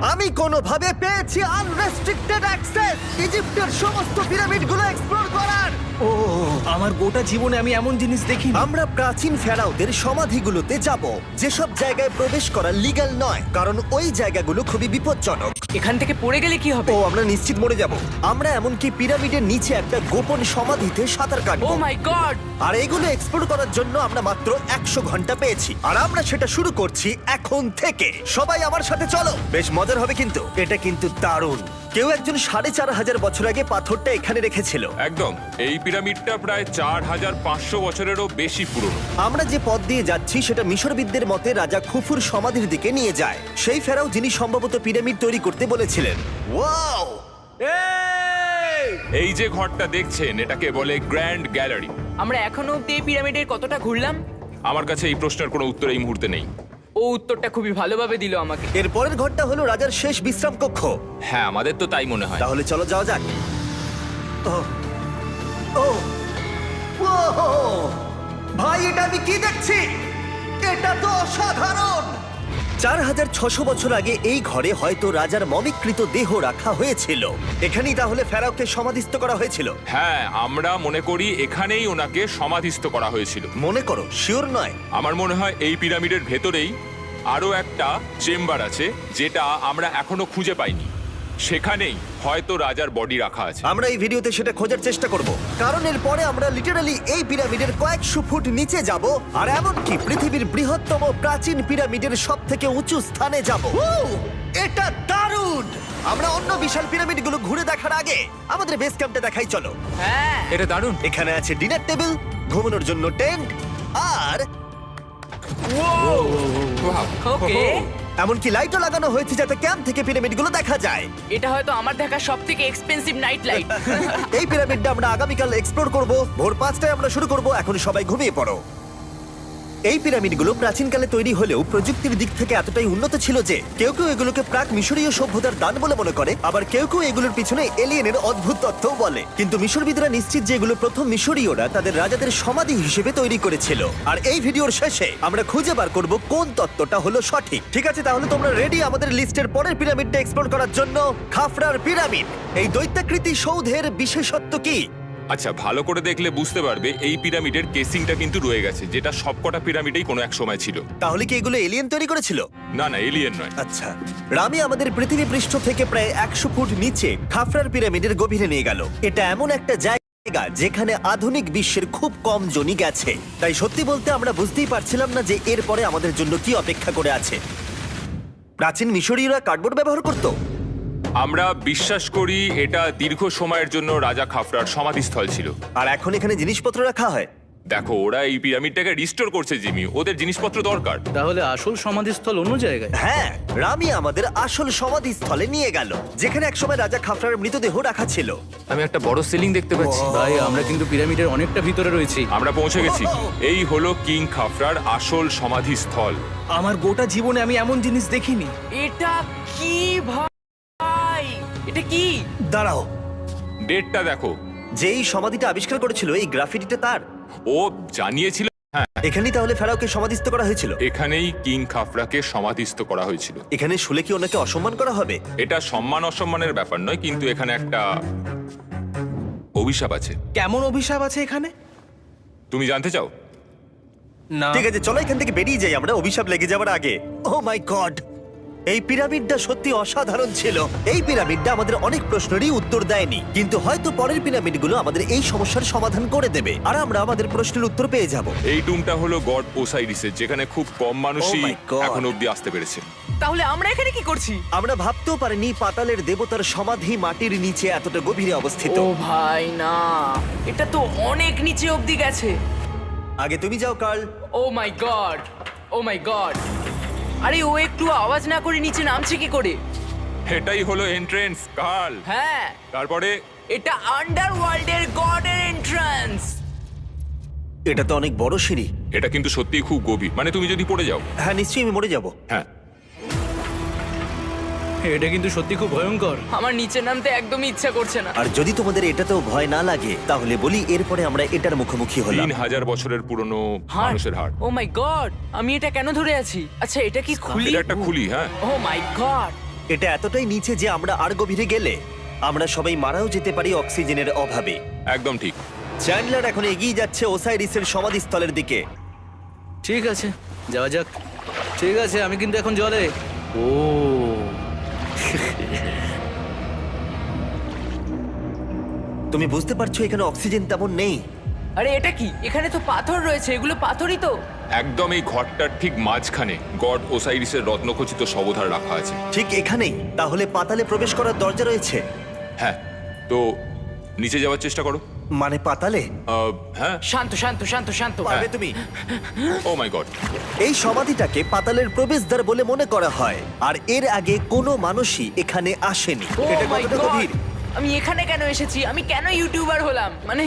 আমি কোনোভাবে পেয়েছি আনরেস্ট্রিক্টেড অ্যাক্সেস ইজিপ্টের সমস্ত পিরামিডগুলো এক্সপ্লোর করার। ও আমার গোটা জীবনে আমি এমন জিনিস দেখিনি। আমরা প্রাচীন ফেরাওদের সমাধিগুলোতে যাব, যেসব জায়গায় প্রবেশ করা লিগ্যাল নয়, কারণ ওই জায়গাগুলো খুবই বিপজ্জনক। এখান থেকে পড়ে গেলে কি হবে? ও আমরা নিশ্চিত মরে যাব। আমরা এমনকি পিরামিডের নিচে একটা গোপন সমাধিতে সাঁতার ও কাটবো। মাই গড! আর এগুলো এক্সপ্লোর করার জন্য আমরা মাত্র 100 ঘন্টা পেয়েছি, আর আমরা সেটা শুরু করছি এখন থেকে। সবাই আমার সাথে চলো, বেশ মজার হবে কিন্তু। এটা কিন্তু দারুণ। কেউ একজন 4500 বছর আগে পাথরটা এখানে রেখেছিল। একদম, এই পিরামিডটা প্রায় 4500 বছরেরও বেশি পুরনো। আমরা যে পথ দিয়ে যাচ্ছি সেটা মিশরবিদদের মতে রাজা খুফুর সমাধির দিকে নিয়ে যায়, সেই ফেরাও যিনি সম্ভবত পিরামিড তৈরি করতে বলেছিলেন। ওয়াও! এই যে ঘরটা দেখছেন, এটাকে বলে গ্র্যান্ড গ্যালারি। আমরা এখনো অব্দি এই পিরামিডের কতটা ঘুরলাম? আমার কাছে এই প্রশ্নের কোনো উত্তর এই মুহূর্তে নেই। ও উত্তরটা খুবই ভালোভাবে দিল আমাকে। এর পরের ঘরটা হলো রাজার শেষ বিশ্রাম কক্ষ। হ্যাঁ, আমাদের তো তাই মনে হয়। তাহলে চলো যাওয়া যাক। ও ও ও ভাই, এটা আমি কি দেখছি? এটা তো অসাধারণ। 4600 বছর আগে এই ঘরে হয়তো রাজার মমিকৃত দেহ রাখা হয়েছিল। এখানেই তাহলে ফেরাওকে সমাধিস্থ করা হয়েছিল। হ্যাঁ, আমরা মনে করি এখানেই ওনাকে সমাধিস্থ করা হয়েছিল। মনে করো, শিওর নয়। আমার মনে হয় এই পিরামিডের ভেতরেই আরো একটা চেম্বার আছে, যেটা আমরা এখনো খুঁজে পাইনি। সেখানেই হয়তো রাজার বডি রাখা আছে। আমরা এই ভিডিওতে সেটা খোঁজার চেষ্টা করব, কারণ এর পরে আমরা লিটারালি এই পিরামিডের কয়েকশো ফুট নিচে যাব, আর এমনকি পৃথিবীর বৃহত্তম প্রাচীন পিরামিডের সবথেকে উঁচু স্থানে যাব। এটা দারুণ! আমরা অন্য বিশাল পিরামিডগুলো ঘুরে দেখার আগে আমাদের বেস ক্যাম্পটা দেখাই চলো। হ্যাঁ, এটা দারুণ। এখানে আছে ডিনার টেবিল, ঘুমানোর জন্য টেন্ট, আর ওকে। এমনকি লাইটও লাগানো হয়েছে যাতে ক্যাম্প থেকে পিরামিডগুলো দেখা যায়। এটা হয়তো আমার দেখা সবথেকে এক্সপেন্সিভ নাইট লাইট। এই পিরামিডটা আমরা আগামীকাল এক্সপ্লোর করব। ভোর 5টায় আমরা শুরু করব। এখন সবাই ঘুমিয়ে পড়ো। এই পিরামিডগুলো প্রাচীনকালে তৈরি হলেও প্রযুক্তির দিক থেকে এতটাই উন্নত ছিল যে কেউ কেউ এগুলোকে প্রাক মিশরীয় সভ্যতার দান বলে মনে করে, আবার কেউ কেউ এগুলোর পিছনে এলিয়েনের অদ্ভুত তত্ত্বও বলে। কিন্তু মিশরবিদরা নিশ্চিত যে এগুলো প্রথম মিশরীয়রা তাদের রাজাদের সমাধি হিসেবে তৈরি করেছিল। আর এই ভিডিওর শেষে আমরা খুঁজে বার করব কোন তত্ত্বটা হলো সঠিক। ঠিক আছে, তাহলে তোমরা রেডি আমাদের লিস্টের পরের পিরামিডটা এক্সপ্লোর করার জন্য? খাফরার পিরামিড। এই দৈত্যাকৃতি সৌধের বিশেষত্ব কি? আচ্ছা, ভালো করে দেখলে বুঝতে পারবে এই পিরামিডের কেসিংটা কিন্তু রয়ে গেছে, যেটা সবকটা পিরামিডেই কোনো এক সময় ছিল। তাহলে কি এগুলো এলিয়েন তৈরি করেছিল? না না, এলিয়েন নয়। আচ্ছা, রামি আমাদের পৃথিবী পৃষ্ঠ থেকে প্রায় 100 ফুট নিচে খাফরার পিরামিডের গভীরে নিয়ে গেল। এটা এমন একটা জায়গা যেখানে আধুনিক বিশ্বের খুব কম জনই গেছে, তাই সত্যি বলতে আমরা বুঝতেই পারছিলাম না যে এরপরে আমাদের জন্য কি অপেক্ষা করে আছে। প্রাচীন মিশরীয়রা কার্ডবোর্ড ব্যবহার করত। আমরা বিশ্বাস করি এটা দীর্ঘ সময়ের জন্য রাজা খাফরার সমাধিস্থল ছিল। আর এখন এখানে জিনিসপত্র রাখা হয়। দেখো, ওরা এই পিরামিডটাকে রিস্টোর করছে জিমি, ওদের জিনিসপত্র দরকার। তাহলে আসল সমাধিস্থল অন্য জায়গায়? হ্যাঁ, রামি আমাদের আসল সমাধিস্থলে নিয়ে গেল, যেখানে একসময় রাজা খাফরার মৃতদেহ রাখা ছিল। আমি একটা বড় সিলিং দেখতে পাচ্ছি। ভাই, আমরা কিন্তু পিরামিডের অনেকটা ভিতরে রয়েছি। আমরা পৌঁছে গেছি। এই হলো কিং খাফরার আসল সমাধিস্থল। আমার গোটা জীবনে আমি এমন জিনিস দেখিনি। এটা কি ভাই? এটা কি? দাঁড়াও, ডেটটা দেখো। যেই সমাধিটা আবিষ্কার করেছিল এই গ্রাফিটিটা তার। ও জানিয়েছিল। হ্যাঁ, এখানেই তাহলে ফেরাওকে সমাধিস্থ করা হয়েছিল। এখানেই কিং খাফরাকে সমাধিস্থ করা হয়েছিল। এখানে শুলে কি ওনাকে অসম্মান করা হবে? এটা সম্মান অসম্মানের ব্যাপার নয়, কিন্তু এখানে একটা অভিশাপ আছে। কেমন অভিশাপ আছে এখানে? তুমি জানতে চাও? না। ঠিক আছে, চলো এখান থেকে বেরিয়ে যাই আমরা অভিশাপ লেগে যাওয়ার আগে। ও মাই গড, এই পিরামিডটা সত্যি অসাধারণ ছিল। এই পিরামিডটা আমাদের অনেক প্রশ্নেরই উত্তর দেয়নি, কিন্তু হয়তো পরের পিরামিডগুলো আমাদের এই সমস্যার সমাধান করে দেবে, আর আমরা আমাদের প্রশ্নের উত্তর পেয়ে যাব। এই টুমটা হলো গড ওসাইরিসের, যেখানে খুব কম মানুষই Oh my God! এখন অব্দি আসতে পেরেছে। তাহলে আমরা এখানে কি করছি? আমরা ভাবতেও পারিনি পাতালের দেবতার সমাধি মাটির নিচে এতটা গভীরে অবস্থিত। ও ভাই না, এটা তো অনেক নিচে অব্দি গেছে। আগে তুমি যাও কার্ল। ও মাই গড, ও মাই গড! আরে ও একটু আওয়াজ না করে নিচে নামছে কি করে? এটাই হলো এন্ট্রেন্স, কার্ল। হ্যাঁ, তারপরে এটা আন্ডারওয়ার্ল্ডের গডের এন্ট্রান্স। এটা তো অনেক বড় সিঁড়ি। এটা কিন্তু সত্যিই খুব গভীর, মানে তুমি যদি পড়ে যাও। হ্যাঁ, নিশ্চয়ই আমি মরে যাব। হ্যাঁ, এটা কিন্তু সত্যি খুব ভয়ঙ্কর। আমার নিচে নামতে একদমই ইচ্ছা করছে না। আর যদি তোমাদের এটাতেও ভয় না লাগে তাহলে বলি এরপরে আমরা এটার মুখোমুখি হলাম। 3000 বছরের পুরনো হার্ট, মানুষের হাড়। ও মাই গড! আমি এটা কেন ধরে আছি? আচ্ছা, এটা কি খুলি? এটা একটা খুলি। হ্যাঁ, ও মাই গড! এটা এতটাই নিচে যে আমরা আর গভীরে গেলে আমরা সবাই মারাও যেতে পারি অক্সিজেনের অভাবে। একদম ঠিক। চ্যান্ডলার এখন এগিয়ে যাচ্ছে ওসাইরিসের সমাধিস্থলের দিকে। ঠিক আছে, যাওয়া যাক। ঠিক আছে, আমি কিন্তু এখন জলে। ও তুমি বুঝতে পারছো এখানে অক্সিজেন তেমন নেই। আরে এটা কি? এখানে তো পাথর রয়েছে, এগুলো পাথরই তো। একদম এই ঘরটার ঠিক মাঝখানে গড ওসাইরিসের রত্নখচিত শবধার রাখা আছে। ঠিক এখানেই? তাহলে পাতালে প্রবেশ করার দরজা রয়েছে? হ্যাঁ, তো নিচে যাওয়ার চেষ্টা করো। মানে পাতালে? হ্যাঁ। শান্ত শান্ত শান্ত শান্ত। পারবে তুমি? ও মাই গড। এই সমাধিটাকে পাতালের প্রবেশদ্বার বলে মনে করা হয়, আর এর আগে কোনো মানুষই এখানে আসেনি। Oh এটা my কতটা God! গভীর? আমি এখানে কেন এসেছি? আমি কেন ইউটিউবার হলাম? মানে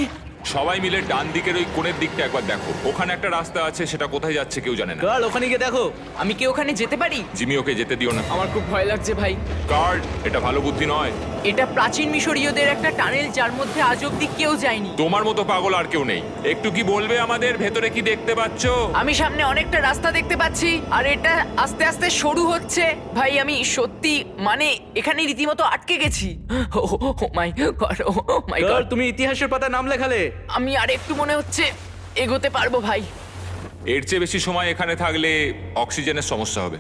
সবাই মিলে ডান দিকের ওই কোণের দিকটা একবার দেখো। ওখানে একটা রাস্তা আছে, সেটা কোথায় যাচ্ছে কেউ জানে না। কাল ওখানে গিয়ে দেখো। আমি কি ওখানে যেতে পারি? জিমি, ওকে যেতে দিও না। আমার খুব ভয় লাগছে ভাই। কার্ড, এটা ভালো বুদ্ধি নয়। এটা প্রাচীন মিশরীয়দের একটা টানেল যার মধ্যে আজ অব্দি কেউ যায়নি। তোমার মতো পাগল আর কেউ নেই। একটু কি বলবে আমাদের ভেতরে কি দেখতে পাচ্ছো? আমি সামনে অনেকটা রাস্তা দেখতে পাচ্ছি, আর এটা আস্তে আস্তে সরু হচ্ছে। ভাই আমি সত্যি মানে এখানে রীতিমতো আটকে গেছি। ও মাই গড, ও মাই কাল গড। তুমি ইতিহাসের পাতা নাম লেখালে। আমি আর একটু মনে হচ্ছে এগোতে পারবো ভাই। এর চেয়ে বেশি সময় এখানে থাকলে অক্সিজেনের সমস্যা হবে।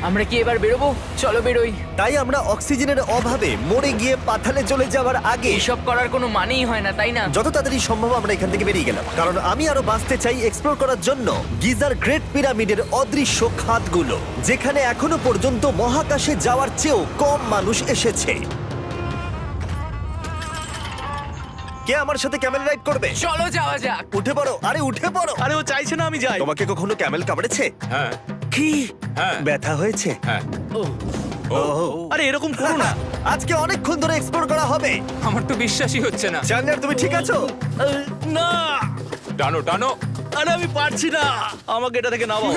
আমরা কি এবার বেরোবো? চলো বেরোই। তাই আমরা অক্সিজেনের অভাবে মরে গিয়ে পাতালে চলে যাওয়ার আগে এসব করার কোনো মানেই হয় না, তাই না? যত তাড়াতাড়ি সম্ভব আমরা এখান থেকে বেরিয়ে গেলাম, কারণ আমি আরো বাঁচতে চাই এক্সপ্লোর করার জন্য গিজার গ্রেট পিরামিডের অদৃশ্য খাতগুলো, যেখানে এখনো পর্যন্ত মহাকাশে যাওয়ার চেয়েও কম মানুষ এসেছে। কে আমার সাথে ক্যামেল রাইড করবে? চলো যাওয়া যাক। উঠে পড়ো, আরে উঠে পড়ো। আরে ও চাইছে না আমি যাই। তোমাকে কখনো ক্যামেল কামড়েছে? হ্যাঁ কি হ্যাঁ ব্যথা হয়েছে? হ্যাঁ। আরে এরকম করো না। আজকে অনেকক্ষণ ধরে এক্সপ্লোর করা হবে। আমার তো বিশ্বাসই হচ্ছে না। জানলার তুমি ঠিক আছো? না, টানো টানো। আরে আমি পারছি না, আমাকে এটা থেকে নামাও।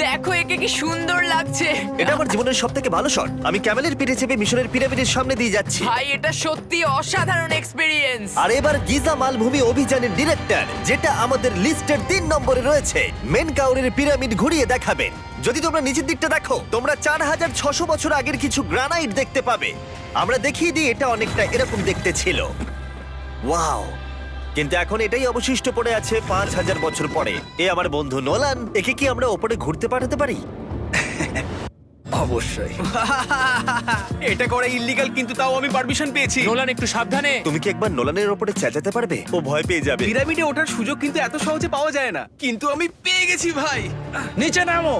দেখো একে কি সুন্দর লাগছে। এটা আমার জীবনের সব থেকে ভালো শট। আমি ক্যামেলের পিঠে চেপে মিশরের পিরামিডের সামনে দিয়ে যাচ্ছি। ভাই এটা সত্যি অসাধারণ এক্সপেরিয়েন্স। আর এবার গিজা মালভূমি অভিযানের ডিরেক্টর, যেটা আমাদের লিস্টের 3 নম্বরে রয়েছে, মেন কাউরের পিরামিড ঘুরিয়ে দেখাবেন। যদি তোমরা নিচের দিকটা দেখো, তোমরা 4600 বছর আগের কিছু গ্রানাইট দেখতে পাবে। আমরা দেখিয়ে দিই, এটা অনেকটা এরকম দেখতে ছিল। ওয়াও! কিন্তু এখন এটাই অবশিষ্ট পড়ে আছে 5000 বছর পরে। এ আমার বন্ধু নোলান, একে কি আমরা ওপরে ঘুরতে পাঠাতে পারি? অবশ্যই। এটা করা ইল্লিগাল, কিন্তু তাও আমি পারমিশন পেয়েছি। নোলান একটু সাবধানে। তুমি কি একবার নোলানের ওপরে চেঁচাতে পারবে? ও ভয় পেয়ে যাবে। পিরামিডে ওঠার সুযোগ কিন্তু এত সহজে পাওয়া যায় না, কিন্তু আমি পেয়ে গেছি ভাই। নিচে নামো,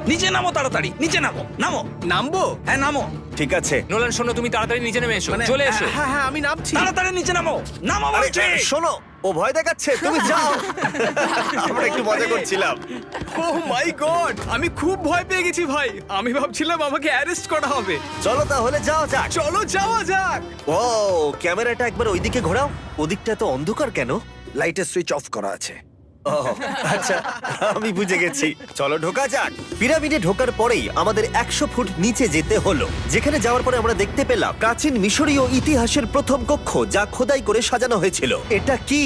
নিচে নামো, তাড়াতাড়ি নিচে নামো। নামো, নামবো? হ্যাঁ নামো, ঠিক আছে। নোলান শোনো, তুমি তাড়াতাড়ি নিচে নেমে এসো, চলে এসো। হ্যাঁ হ্যাঁ আমি নামছি। তাড়াতাড়ি নিচে নামো। নামো আরে, বলছি। শোনো, ও ভয় দেখাচ্ছে, তুমি যাও। আমরা একটু মজা করছিলাম। ও মাই গড, আমি খুব ভয় পেয়ে গেছি ভাই। আমি ভাবছিলাম আমাকে অ্যারেস্ট করা হবে। চলো তাহলে যাও যাক। চলো যাওয়া যাক। ও, ক্যামেরাটা একবার ওইদিকে ঘোরাও। ওদিকটা তো অন্ধকার কেন? লাইটের সুইচ অফ করা আছে। ও, আচ্ছা, আমি বুঝে গেছি। চলো ঢোকা যাক। পিরামিডে ঢোকার পরেই আমাদের 100 ফুট নিচে যেতে হলো, যেখানে যাওয়ার পরে আমরা দেখতে পেলাম প্রাচীন মিশরীয় ইতিহাসের প্রথম কক্ষ, যা খোদাই করে সাজানো হয়েছিল। এটা কি?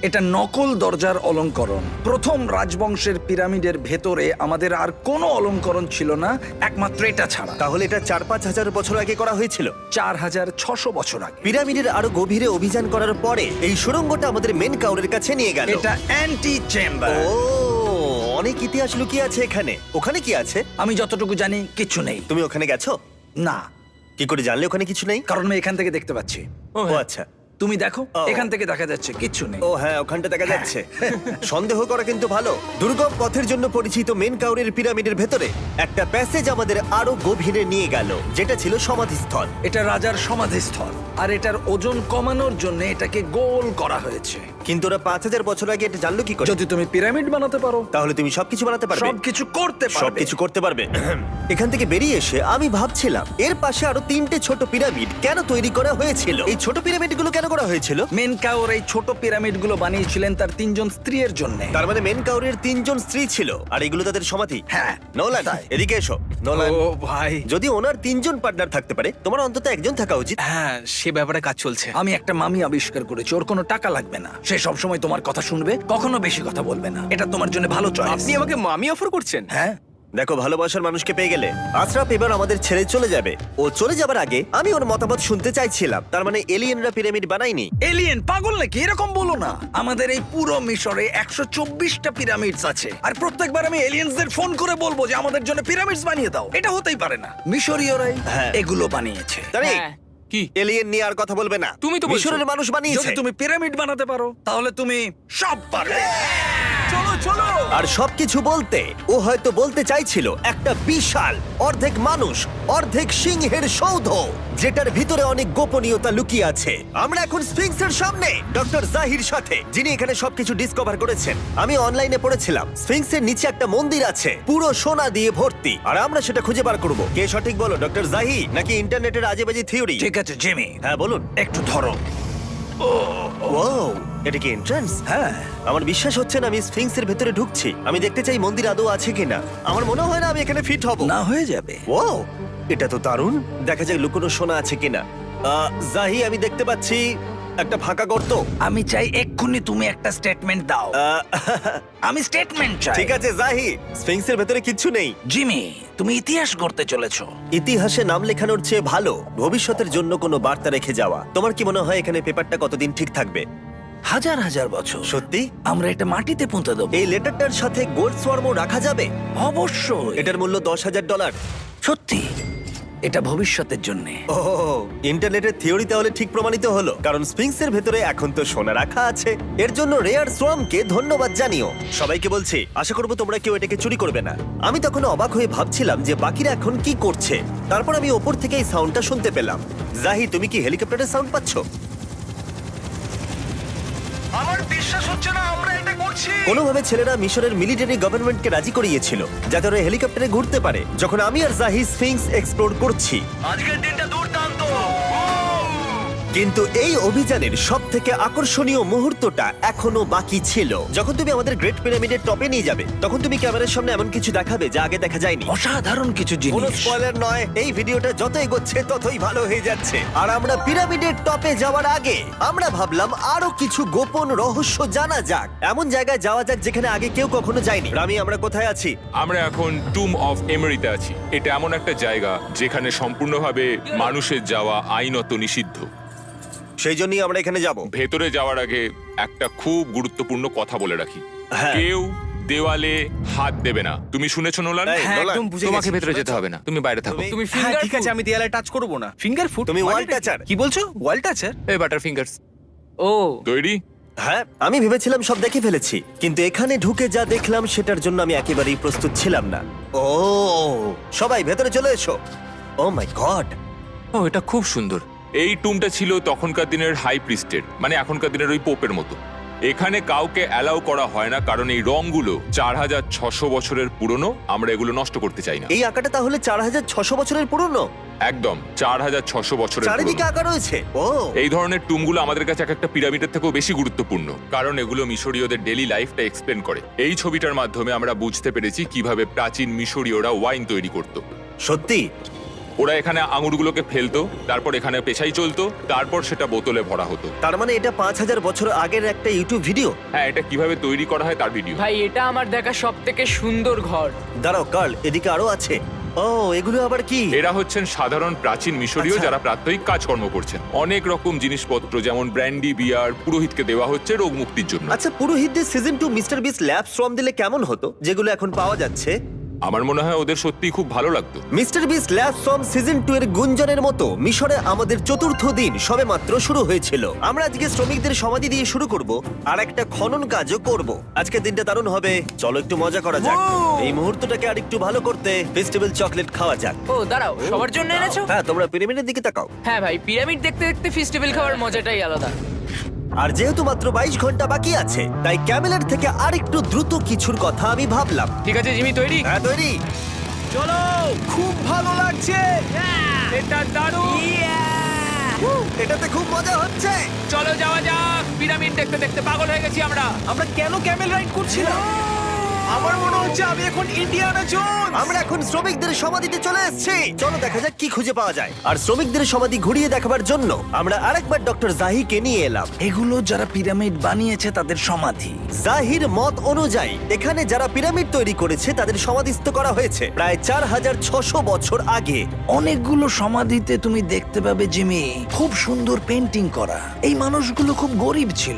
এটা নকল দরজার অলঙ্করণ। প্রথম রাজবংশের পিরামিডের ভেতরে আমাদের আর কোনো অলঙ্করণ ছিল না, একমাত্র এটা ছাড়া। তাহলে এটা 4-5 হাজার বছর আগে করা হয়েছিল। 4600 বছর আগে। পিরামিডের আরো গভীরে অভিযান করার পরে এই সুড়ঙ্গটা আমাদের মেন কাউরের কাছে নিয়ে গেল। এটা অ্যান্টি চেম্বার। ও, অনেক ইতিহাস লুকিয়ে আছে এখানে। ওখানে কি আছে? আমি যতটুকু জানি কিছু নেই। তুমি ওখানে গেছো? না, কি করে জানলে ওখানে কিছু নেই? কারণ আমি এখান থেকে দেখতে পাচ্ছি। ও আচ্ছা। তুমি দেখো, ও। এখান থেকে দেখা যাচ্ছে কিচ্ছু নেই। ও হ্যাঁ, ওখানটা দেখা যাচ্ছে। সন্দেহ করা কিন্তু ভালো। দুর্গম পথের জন্য পরিচিত মেন কাউরের পিরামিডের ভেতরে একটা প্যাসেজ আমাদের আরো গভীরে নিয়ে গেল, যেটা ছিল সমাধিস্থল। এটা রাজার সমাধিস্থল, আর এটার ওজন কমানোর জন্য এটাকে গোল করা হয়েছে। কিন্তু ওরা 5000 বছর আগে এটা জানলো কি করে? যদি তুমি পিরামিড বানাতে পারো, তাহলে তুমি সবকিছু বানাতে পারবে। সবকিছু করতে পারবে। সবকিছু করতে পারবে। এখান থেকে বেরিয়ে এসে আমি ভাবছিলাম, এর পাশে আরো 3টে ছোট পিরামিড কেন তৈরি করা হয়েছিল? এই ছোট পিরামিডগুলো কেন করা হয়েছিল? মেনকাওর এই ছোট পিরামিডগুলো বানিয়েছিলেন তার 3 জন স্ত্রীর জন্য। তার মানে মেন কাউরের 3 জন স্ত্রী ছিল, আর এগুলো তাদের সমাধি। হ্যাঁ। নোলান, এদিকে এসো। নোলান, ও ভাই, যদি ওনার 3 জন পার্টনার থাকতে পারে, তোমার অন্তত একজন থাকা উচিত। হ্যাঁ সে ব্যাপারে কাজ চলছে। আমি একটা মামি আবিষ্কার করেছি, ওর কোনো টাকা লাগবে না। সে সবসময় তোমার কথা শুনবে, কখনো বেশি কথা বলবে না। এটা তোমার জন্য ভালো চয়েস। আপনি আমাকে মামি অফার করছেন? হ্যাঁ, দেখো, ভালোবাসার মানুষকে পেয়ে গেলে আশরাফ এবার আমাদের ছেড়ে চলে যাবে। ও চলে যাবার আগে আমি ওর মতামত শুনতে চাইছিলাম। তার মানে এলিয়েনরা পিরামিড বানায়নি? এলিয়েন পাগল নাকি? এরকম বলো না। আমাদের এই পুরো মিশরে 124টা পিরামিডস আছে, আর প্রত্যেকবার আমি এলিয়েন্সদের ফোন করে বলবো যে আমাদের জন্য পিরামিডস বানিয়ে দাও। এটা হতেই পারে না। মিশরীয়রাই হ্যাঁ। এগুলো বানিয়েছে। তারে হ্যাঁ। কি এলিয়েন নিয়ে আর কথা বলবে না। তুমি তো বলছো। মিশরের মানুষ বানিয়েছে। যদি তুমি পিরামিড বানাতে পারো তাহলে তুমি সব পারবে। চলো চলো। আর সবকিছু বলতে ও হয়তো বলতে চাইছিল একটা বিশাল অর্ধেক মানুষ অর্ধেক সিংহের সৌধ, যেটার ভিতরে অনেক গোপনীয়তা লুকিয়ে আছে। আমরা এখন স্ফিংসের সামনে ডক্টর জাহির সাথে, যিনি এখানে সবকিছু ডিসকভার করেছেন। আমি অনলাইনে পড়েছিলাম স্ফিংসের নিচে একটা মন্দির আছে পুরো সোনা দিয়ে ভর্তি, আর আমরা সেটা খুঁজে বার করব। কে সঠিক বলো, ডক্টর জাহি নাকি ইন্টারনেটের আজেবাজি থিওরি? ঠিক আছে জিমি, হ্যাঁ বলুন। একটু ধরো। ওয়াও, এটা কি এন্ট্রান্স? হ্যাঁ, আমার বিশ্বাস হচ্ছে না আমি স্ফিংসের ভেতরে ঢুকছি। আমি দেখতে চাই মন্দির আদৌ আছে কিনা। আমার মনে হয় না আমি এখানে ফিট হব। না হয়ে যাবে। ও, এটা তো দারুণ। দেখা যাক লুকোনো সোনা আছে কিনা। জাহি, আমি দেখতে পাচ্ছি একটা ফাঁকা গর্ত। আমি চাই এক্ষুনি তুমি একটা স্টেটমেন্ট দাও। আহ, আমি স্টেটমেন্ট চাই। ঠিক আছে জাহি, স্ফিংসের ভেতরে কিচ্ছু নেই। জিমি, তুমি ইতিহাস করতে চলেছো। ইতিহাসে নাম লেখানোর চেয়ে ভালো ভবিষ্যতের জন্য কোনো বার্তা রেখে যাওয়া। তোমার কি মনে হয় এখানে পেপারটা কতদিন ঠিক থাকবে? হাজার হাজার বছর। সত্যি? আমরা এটা মাটিতে পুঁতে দেবো। এই লেটারটার সাথে গোল্ড সোয়ার্মও রাখা যাবে? অবশ্যই। এটার মূল্য $10,000। সত্যি, এটা ভবিষ্যতের জন্য। ও, ইন্টারনেটের থিওরি তাহলে ঠিক প্রমাণিত হলো, কারণ স্ফিংসের ভেতরে এখন তো সোনা রাখা আছে। এর জন্য রেয়ার সোয়ামকে ধন্যবাদ জানিও। সবাইকে বলছি, আশা করবো তোমরা কেউ এটাকে চুরি করবে না। আমি তখন অবাক হয়ে ভাবছিলাম যে বাকিরা এখন কি করছে। তারপর আমি ওপর থেকে এই সাউন্ডটা শুনতে পেলাম। জাহি, তুমি কি হেলিকপ্টারের সাউন্ড পাচ্ছ? আমার বিশ্বাস হচ্ছে না আমরা এটা করছি। কোনোভাবে ছেলেরা মিশরের মিলিটারি গভর্নমেন্টকে রাজি করিয়েছিল যাতে ওরা হেলিকপ্টারে ঘুরতে পারে যখন আমি আর জাহি স্ফিংস এক্সপ্লোর করছি। আজকের দিনটা দুর্দান্ত। কিন্তু এই অভিযানের সব থেকে আকর্ষণীয় মুহূর্তটা এখনো বাকি ছিল। যখন তুমি আমাদের গ্রেট পিরামিডের টপে নিয়ে যাবে তখন তুমি ক্যামেরার সামনে এমন কিছু দেখাবে যা আগে দেখা যায়নি। অসাধারণ কিছু কোনো জিনিস। স্পয়লার নয়, এই ভিডিওটা যত এগোচ্ছে ততই ভালো হয়ে যাচ্ছে। আর আমরা পিরামিডের টপে যাওয়ার আগে আমরা ভাবলাম আরো কিছু গোপন রহস্য জানা যাক। এমন জায়গায় যাওয়া যাক যেখানে আগে কেউ কখনো যায়নি। রামি, আমরা কোথায় আছি? আমরা এখন টুম অফ এমেরিতে আছি। এটা এমন একটা জায়গা যেখানে সম্পূর্ণভাবে মানুষের যাওয়া আইনত নিষিদ্ধ। সেই জন্যই আমরা এখানে যাব। ভেতরে যাওয়ার আগে একটা খুব গুরুত্বপূর্ণ কথা বলে রাখি, হ্যাঁ। কেউ দেওয়ালে হাত দেবে না। তুমি শুনেছো নোলান? এই, হ্যাঁ, নোলান, একদম বুঝে তোমাকে গেছি। ভেতরে যেতে হবে না, তুমি বাইরে থাকো। তুমি- তুমি হ্যাঁ, ফিঙ্গার ঠিক ঠিক আছে, আছে, আমি দেয়ালে টাচ করব না। Finger food? তুমি ওয়াল টাচার। কি বলছো? ওয়াল টাচার? এই বাটার ফিঙ্গারস। ও, তৈরি? হ্যাঁ, আমি ভেবেছিলাম সব দেখে ফেলেছি, কিন্তু এখানে ঢুকে যা দেখলাম সেটার জন্য আমি একেবারেই প্রস্তুত ছিলাম না। ও, সবাই ভেতরে চলে এসো। ও মাই গড, ও, এটা খুব সুন্দর। এই টুমটা ছিল তখনকার দিনের হাই প্রিস্টের, মানে এখনকার দিনের ওই পোপের মতো। এখানে কাউকে অ্যালাউ করা হয় না কারণ এই রংগুলো 4600 বছরের পুরনো। আমরা এগুলো নষ্ট করতে চাই না। এই আঁকাটা তাহলে 4600 বছরের পুরনো? একদম 4600 বছরের চারিদিকে পুরনো। আঁকা রয়েছে। ও, এই ধরনের টুমগুলো আমাদের কাছে এক একটা পিরামিডের থেকেও বেশি গুরুত্বপূর্ণ, কারণ এগুলো মিশরীয়দের ডেইলি লাইফটা এক্সপ্লেন করে। এই ছবিটার মাধ্যমে আমরা বুঝতে পেরেছি কিভাবে প্রাচীন মিশরীয়রা ওয়াইন তৈরি করত। সত্যি? ওরা এখানে আঙুরগুলোকে ফেলতো, তারপর এখানে পেশাই চলতো, তারপর সেটা বোতলে ভরা হতো। তার মানে এটা 5000 বছর আগের একটা ইউটিউব ভিডিও? হ্যাঁ, এটা কিভাবে তৈরি করা হয় তার ভিডিও। ভাই এটা আমার দেখা সব থেকে সুন্দর ঘর। দাঁড়াও কার্ল, এদিকে আরো আছে। ও, এগুলো আবার কি? এরা হচ্ছেন সাধারণ প্রাচীন মিশরীয় আচ্ছা। যারা প্রাত্যহিক কাজকর্ম করছেন। অনেক রকম জিনিসপত্র যেমন ব্র্যান্ডি, বিয়ার পুরোহিতকে দেওয়া হচ্ছে রোগ মুক্তির জন্য। আচ্ছা, পুরোহিতদের সিজন 2 মিস্টার বিস ল্যাব শ্রম দিলে কেমন হতো, যেগুলো এখন পাওয়া যাচ্ছে? আমার মনে হয় ওদের সত্যিই খুব ভালো লাগতো। মিস্টার বিস ল্যাব শ্রম সিজন 2 এর গুঞ্জনের মতো মিশরে আমাদের চতুর্থ দিন সবেমাত্র শুরু হয়েছিল। আমরা আজকে শ্রমিকদের সমাধি দিয়ে শুরু করব আর একটা খনন কাজও করব। আজকের দিনটা দারুণ হবে, চলো একটু মজা করা যাক। এই মুহূর্তটাকে আর একটু ভালো করতে ফেস্টিভ্যাল চকলেট খাওয়া যাক। ও দাঁড়াও, সবার জন্য এনেছো? হ্যাঁ, তোমরা পিরামিডের দিকে তাকাও। হ্যাঁ ভাই, পিরামিড দেখতে দেখতে ফেস্টিভ্যাল খাওয়ার মজাটাই আলাদা। আর যেহেতু মাত্র 22 ঘন্টা বাকি আছে তাই ক্যামেলের থেকে আরেকটু দ্রুত কিছুর কথা আমি ভাবলাম। ঠিক আছে জিমি, তৈরি? হ্যাঁ, তৈরি। চলো, খুব ভালো লাগছে। এটা দারুণ। এটাতে খুব মজা হচ্ছে। চলো যাওয়া যাক। পিরামিড দেখতে দেখতে পাগল হয়ে গেছি আমরা। আমরা কেন ক্যামেল রাইড করছিলাম? আমার মনে হচ্ছে আমি এখন ইন্ডিয়ানা জোনস। আমরা এখন শ্রমিকদের সমাধিতে চলে এসেছি। চলো দেখা যাক কি খুঁজে পাওয়া যায়। আর শ্রমিকদের সমাধি ঘুরিয়ে দেখাবার জন্য আমরা আরেকবার ডক্টর জাহিকে নিয়ে এলাম। এগুলো যারা পিরামিড বানিয়েছে তাদের সমাধি। জাহির মত অনুযায়ী এখানে যারা পিরামিড তৈরি করেছে তাদের সমাধিস্থ করা হয়েছে প্রায় 4600 বছর আগে। অনেকগুলো সমাধিতে তুমি দেখতে পাবে জিমি খুব সুন্দর পেন্টিং করা। এই মানুষগুলো খুব গরিব ছিল।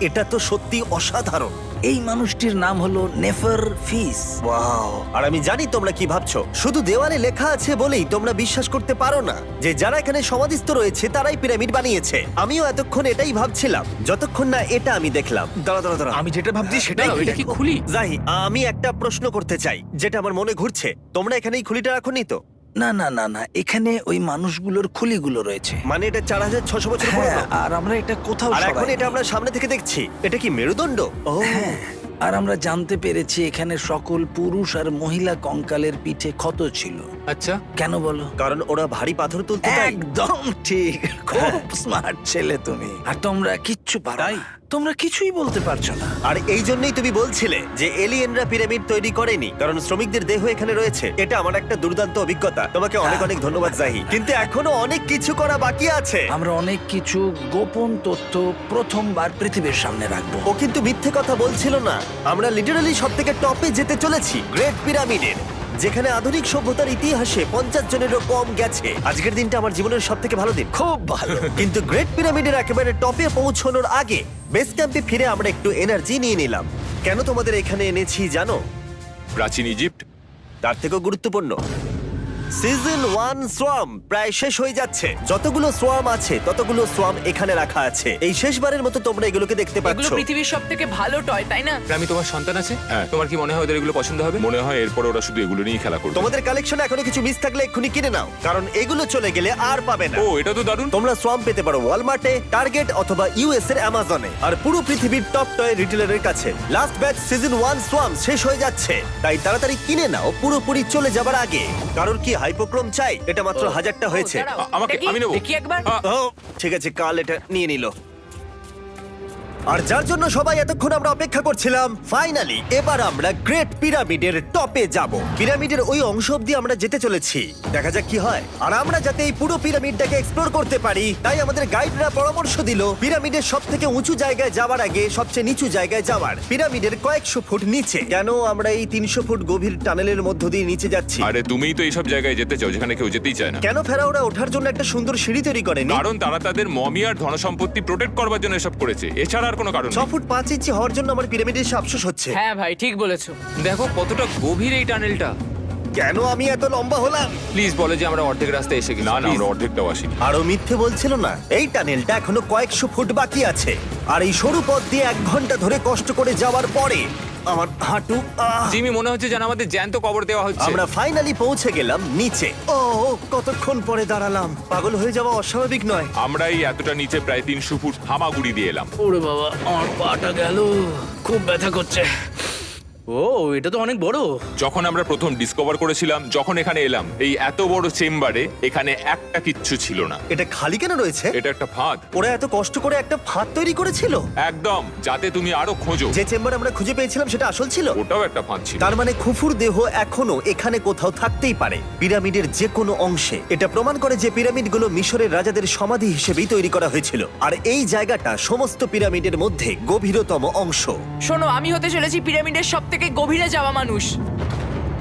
এটা তো সত্যি অসাধারণ। এই মানুষটির নাম হলো নেফার ফিস। ওয়াও! আর আমি জানি তোমরা কি ভাবছো। শুধু দেওয়ালে লেখা আছে বলেই তোমরা বিশ্বাস করতে পারো না যে যারা এখানে সমাধিস্থ রয়েছে তারাই পিরামিড বানিয়েছে। আমিও এতক্ষণ এটাই ভাবছিলাম যতক্ষণ না এটা আমি দেখলাম। দাঁড়া। আমি যেটা ভাবছি সেটাই দাঁড়াও, এটা কি খুলি? জাহি, আমি একটা প্রশ্ন করতে চাই যেটা আমার মনে ঘুরছে। তোমরা এখানে এই খুলিটা রাখোনি তো? না না না না, এখানে ওই মানুষগুলোর খুলিগুলো রয়েছে। মানে এটা 4600 বছর হ্যাঁ, পুরনো। আর আমরা এটা কোথাও আর এখন সরাইনি। এটা আমরা সামনে থেকে দেখছি। এটা কি মেরুদণ্ড? ও হ্যাঁ, আর আমরা জানতে পেরেছি এখানে সকল পুরুষ আর মহিলা কঙ্কালের পিঠে ক্ষত ছিল। আচ্ছা, কেন বলো? কারণ ওরা ভারী পাথর তুলতে তাই। একদম ঠিক, খুব স্মার্ট ছেলে তুমি। আর তোমরা কিচ্ছু পারো না। তোমরা কিছুই বলতে পারছো না। আর এই জন্যই তুমি বলছিলে যে এলিয়েনরা পিরামিড তৈরি করেনি কারণ শ্রমিকদের দেহ এখানে রয়েছে। এটা আমার একটা দুর্দান্ত অভিজ্ঞতা। তোমাকে অনেক অনেক ধন্যবাদ জাহি। কিন্তু এখনো অনেক কিছু করা বাকি আছে। আমরা অনেক কিছু গোপন তথ্য প্রথমবার পৃথিবীর সামনে রাখবো। ও কিন্তু মিথ্যে কথা বলছিল না। আমরা লিটারালি সব থেকে টপে যেতে চলেছি, গ্রেট পিরামিডের, যেখানে আধুনিক সভ্যতার ইতিহাসে 50 জনেরও কম গেছে। আজকের দিনটা আমার জীবনের সব থেকে ভালো দিন। খুব ভালো। কিন্তু গ্রেট পিরামিডের একেবারে টপে পৌঁছানোর আগে বেস ক্যাম্পে ফিরে আমরা একটু এনার্জি নিয়ে নিলাম। কেন তোমাদের এখানে এনেছি জানো? প্রাচীন ইজিপ্ট। তার থেকেও গুরুত্বপূর্ণ, সিজন 1 সোয়াম প্রায় শেষ হয়ে যাচ্ছে। যতগুলো সোয়াম আছে ততগুলো সোয়াম এখানে রাখা আছে। এই শেষবারের মতো তোমরা এগুলোকে দেখতে এগুলো পাচ্ছ। পৃথিবীর সবথেকে ভালো টয়, তাই না? আমি তোমার সন্তান আছে? হ্যাঁ। তোমার কি মনে হয় ওদের এগুলো পছন্দ হবে? মনে হয় এরপর ওরা শুধু এগুলো নিয়েই খেলা করবে। তোমাদের কালেকশনে এখনো কিছু মিস থাকলে এক্ষুনি কিনে নাও, কারণ এগুলো চলে গেলে আর পাবে না। ও, এটা তো দারুণ। তোমরা সোয়াম পেতে পারো ওয়ালমার্টে, টার্গেট অথবা ইউএস এর অ্যামাজনে, আর পুরো পৃথিবীর টপ টয় রিটেলারের কাছে। লাস্ট ব্যাচ সিজন 1 সোয়াম শেষ হয়ে যাচ্ছে, তাই তাড়াতাড়ি কিনে নাও পুরোপুরি চলে যাবার আগে। কারণ কি হাইপোক্রোম চাই? এটা মাত্র 1000টা হয়েছে। ও, দাঁড়াও, আমাকে- দেখি, আমি নেবো। দেখি একবার। ও ঠিক আছে, কাল এটা নিয়ে নিল। আর যার জন্য সবাই এতক্ষণ আমরা অপেক্ষা করছিলাম, ফাইনালি এবার আমরা গ্রেট পিরামিডের টপে যাব। পিরামিডের ওই অংশ অব্দি আমরা যেতে চলেছি, দেখা যাক কি হয়। আর আমরা যাতে এই পুরো পিরামিডটাকে এক্সপ্লোর করতে পারি তাই আমাদের গাইডরা পরামর্শ দিল পিরামিডের সব থেকে উঁচু জায়গায় যাওয়ার আগে সবচেয়ে নিচু জায়গায় যাওয়ার, পিরামিডের কয়েকশো ফুট নিচে। কেন আমরা এই 300 ফুট গভীর টানেলের মধ্য দিয়ে নিচে যাচ্ছি? আরে তুমিই তো এইসব জায়গায় যেতে চাও যেখানে কেউ যেতেই চায় না। কেন ফেরাওরা ওঠার জন্য একটা সুন্দর সিঁড়ি তৈরি করেনি? কারণ তারা তাদের মমি আর ধনসম্পত্তি প্রোটেক্ট করবার জন্য এসব করেছে, এছাড়া আর কোনো কারণ 6 নেই। ফুট 5 ইঞ্চি হওয়ার জন্য আমার পিরামিডে এসে আফসোস হচ্ছে। হ্যাঁ ভাই, ঠিক বলেছো। দেখো কতটা গভীর এই টানেলটা। কেন আমি এত লম্বা হলাম? প্লিজ বলে যে আমরা অর্ধেক রাস্তায় এসে গেছি। না না, Please। আমরা অর্ধেকটাও আসিনি। আরো মিথ্যে বলছিল না। এই টানেলটা এখনো কয়েকশো ফুট বাকি আছে, আর এই সরু পথ দিয়ে 1 ঘন্টা ধরে কষ্ট করে যাওয়ার পরে আমার হাঁটু জিমি, মনে হচ্ছে যেন আমাদের জ্যান্ত কবর দেওয়া হচ্ছে। আমরা ফাইনালি পৌঁছে গেলাম নিচে। ও কতক্ষণ পরে দাঁড়ালাম, পাগল হয়ে যাওয়া অস্বাভাবিক নয়। আমরা এই এতটা নিচে প্রায় 300 ফুট হামাগুড়ি দিয়ে এলাম। ওরে বাবা, আমার পাটা গেল, খুব ব্যথা করছে। ও, এটা তো অনেক বড়। যখন আমরা প্রথম ডিসকভার করেছিলাম, যখন এখানে এলাম, এই এত বড় চেম্বারে এখানে একটা কিচ্ছু ছিল না। এটা খালি কেন রয়েছে? এটা একটা ফাঁদ। ওরা এত কষ্ট করে একটা ফাঁদ তৈরি করেছিল। একদম, যাতে তুমি আরো খোঁজো। যে চেম্বার আমরা খুঁজে পেয়েছিলাম সেটা আসল ছিল। ওটাও একটা ফাঁদ ছিল। তার মানে খুফুর দেহ এখনো এখানে কোথাও থাকতেই পারে, পিরামিডের যে কোনো অংশে। এটা প্রমাণ করে যে পিরামিডগুলো মিশরের রাজাদের সমাধি হিসেবেই তৈরি করা হয়েছিল, আর এই জায়গাটা সমস্ত পিরামিডের মধ্যে গভীরতম অংশ। শোনো, আমি হতে চলেছি পিরামিডের সব থেকে গভীরে যাওয়া মানুষ।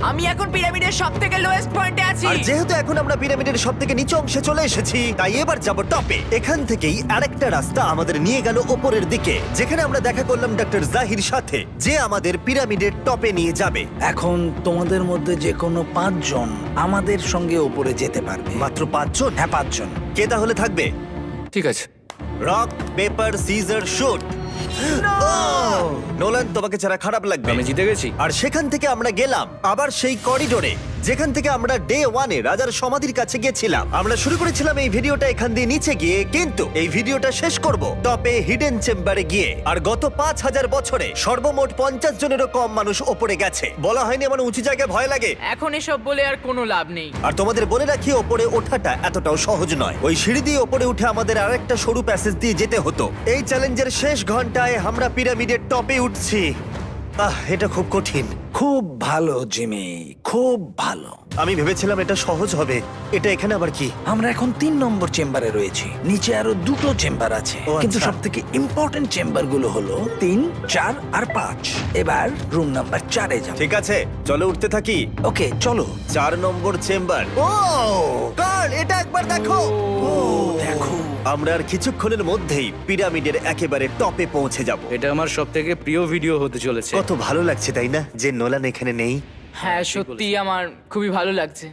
আমি এখন পিরামিডের সব থেকে লোয়েস্ট পয়েন্টে আছি। আর যেহেতু এখন আমরা পিরামিডের সব থেকে নিচু অংশে চলে এসেছি, তাই এবার যাব টপে। এখান থেকেই আরেকটা রাস্তা আমাদের নিয়ে গেল ওপরের দিকে, যেখানে আমরা দেখা করলাম ডক্টর জাহির সাথে, যে আমাদের পিরামিডের টপে নিয়ে যাবে। এখন তোমাদের মধ্যে যে কোনো 5 জন আমাদের সঙ্গে ওপরে যেতে পারবে। মাত্র 5 জন? হ্যাঁ, 5 জন। কে তাহলে থাকবে? ঠিক আছে। Rock paper scissor shoot. Nolan, তোমাকে ছাড়া খারাপ লাগবে। আমি জিতে গেছি। আর সেখান থেকে আমরা গেলাম আবার সেই করিডোরে যেখান থেকে আমরা ডে 1-এ রাজার সমাধির কাছে গেছিলাম। আমরা শুরু করেছিলাম এই ভিডিওটা এখান দিয়ে নিচে গিয়ে, কিন্তু এই ভিডিওটা শেষ করব টপে হিডেন চেম্বারে গিয়ে। আর গত 5000 বছরে সর্বমোট 50 জনেরও কম মানুষ ওপরে গেছে। বলা হয়নি আমার উঁচু জায়গায় ভয় লাগে? এখন এসব বলে আর কোনো লাভ নেই। আর তোমাদের বলে রাখি, ওপরে ওঠাটা এতটাও সহজ নয়। ওই সিঁড়ি দিয়ে ওপরে উঠে আমাদের আরেকটা সরু প্যাসেজ দিয়ে যেতে হতো। এই চ্যালেঞ্জের শেষ ঘন্টায় আমরা পিরামিডের টপে উঠছি। এটা খুব কঠিন। খুব ভালো জিমি, খুব ভালো। আমি ভেবেছিলাম এটা সহজ হবে। এটা এখানে আবার কি? আমরা এখন 3 নম্বর চেম্বারে রয়েছি। নিচে আরো 2টো চেম্বার আছে, ও, কিন্তু আচ্ছা। সব থেকে ইম্পর্টেন্ট চেম্বার গুলো হলো 3, 4 আর 5। এবার রুম নাম্বার 4-এ যাব। ঠিক আছে, চলো উঠতে থাকি। ওকে চলো। 4 নম্বর চেম্বার। ও কার্ল, এটা একবার দেখো। দেখো, আমরা আর কিছুক্ষণের মধ্যেই পিরামিডের একেবারে টপে পৌঁছে যাব। এটা আমার সব থেকে প্রিয় ভিডিও হতে চলেছে। কত ভালো লাগছে তাই না, যে নোলান এখানে নেই। হ্যাঁ সত্যি আমার খুবই ভালো লাগছে।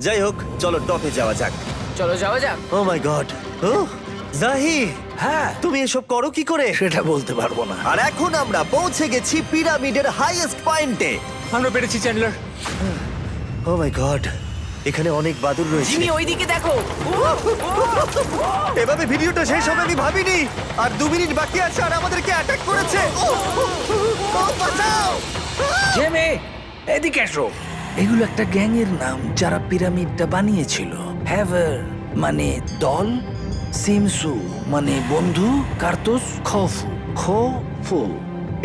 যাই হোক, চলো টপে যাওয়া যাক। চলো যাওয়া যাক। ও মাই গড, ও জাহি, হ্যাঁ তুমি এসব করো কি করে? সেটা বলতে পারবো না। আর এখন আমরা পৌঁছে গেছি পিরামিডের হাইয়েস্ট পয়েন্টে। আমরা পেরেছি চ্যান্ডলার। ও মাই গড, এখানে অনেক বাদুড় রয়েছে। জিমি ওইদিকে দেখো। এভাবে ভিডিওটা শেষ হবে আমি ভাবিনি। আর 2 মিনিট বাকি আছে আর আমাদেরকে অ্যাটাক করেছে। ও বাঁচাও! জেমে, এদিকে এসো। এগুলো একটা গ্যাং এর নাম যারা পিরামিডটা বানিয়েছিল। হ্যাভার মানে দল, সিমসু মানে বন্ধু, কার্তুস খোফু।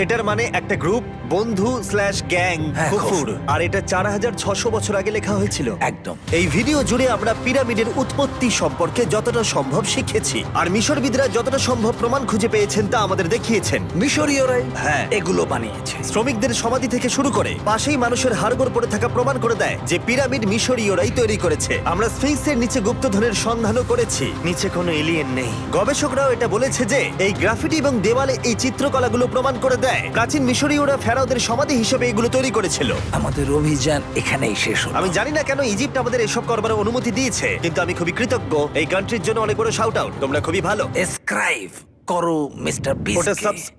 এটার মানে একটা গ্রুপ, বন্ধু স্ল্যাশ গ্যাং, হ্যাঁ, কুকুর। কুকুর। আর এটা 4600 বছর আগে লেখা হয়েছিল। একদম। এই ভিডিও জুড়ে আমরা পিরামিডের উৎপত্তি সম্পর্কে যতটা সম্ভব শিখেছি, আর মিশরবিদরা যতটা সম্ভব প্রমাণ খুঁজে পেয়েছেন তা আমাদের দেখিয়েছেন। মিশরীয়রাই হ্যাঁ। এগুলো বানিয়েছে। শ্রমিকদের সমাধি থেকে শুরু করে পাশেই মানুষের হাড়গোড় পড়ে থাকা প্রমাণ করে দেয় যে পিরামিড মিশরীয়রাই তৈরি করেছে। আমরা স্ফিংসের নিচে গুপ্তধনের সন্ধানও করেছি, নিচে কোনো এলিয়েন নেই। গবেষকরাও এটা বলেছে যে এই গ্রাফিটি এবং দেওয়ালে এই চিত্রকলাগুলো প্রমাণ করে দেয় প্রাচীন মিশরীয়রা ফেরাওদের সমাধি হিসেবে এগুলো তৈরি করেছিল। আমাদের অভিযান এখানেই শেষ হলো। আমি জানি না কেন ইজিপ্ট আমাদের এসব করবার অনুমতি দিয়েছে, কিন্তু আমি খুবই কৃতজ্ঞ। এই কান্ট্রির জন্য অনেক বড় শাউট আউট, তোমরা খুবই ভালো। এসক্রাইব করো মিস্টার ওটা বিস্ট।